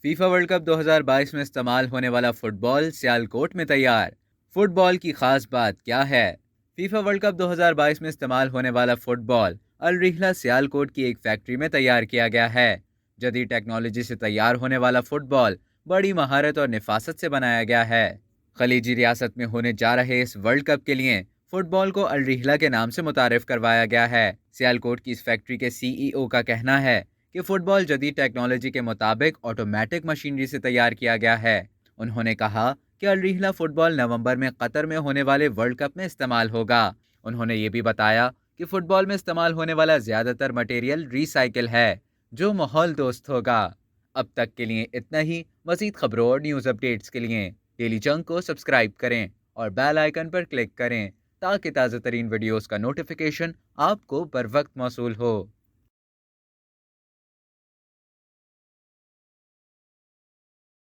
FIFA world cup 2022 में इस्तेमाल होने वाला फुटबॉल सियालकोट में तैयार। फुटबॉल की खास बात क्या है? फीफा वर्ल्ड कप 2022 में इस्तेमाल होने वाला फुटबॉल अल रिहला सियालकोट की एक फैक्ट्री में तैयार किया गया है। जदीद टेक्नोलॉजी से तैयार होने वाला फुटबॉल बड़ी महारत और निफासत से बनाया गया है। खलीजी रियासत में होने जा रहे इस वर्ल्ड कप के लिए फुटबॉल को अल रिहला के नाम से मुतारिफ करवाया गया है। सियालकोट की इस फैक्ट्री के सीईओ का कहना है कि फुटबॉल जदीद टेक्नोलॉजी के मुताबिक ऑटोमेटिक मशीनरी से तैयार किया गया है। उन्होंने कहा कि अल रिहला फुटबॉल नवंबर में कतर में होने वाले वर्ल्ड कप में इस्तेमाल होगा। उन्होंने ये भी बताया कि फुटबॉल में इस्तेमाल होने वाला ज़्यादातर मटेरियल रिसाइकिल है, जो माहौल दोस्त होगा। अब तक के लिए इतना ही। मज़ीद खबरों और न्यूज़ अपडेट्स के लिए डेली जंग को सब्सक्राइब करें और बेल आइकन पर क्लिक करें ताकि ताज़ा तरीन वीडियोज़ का नोटिफिकेशन आपको बर वक्त मौसूल हो।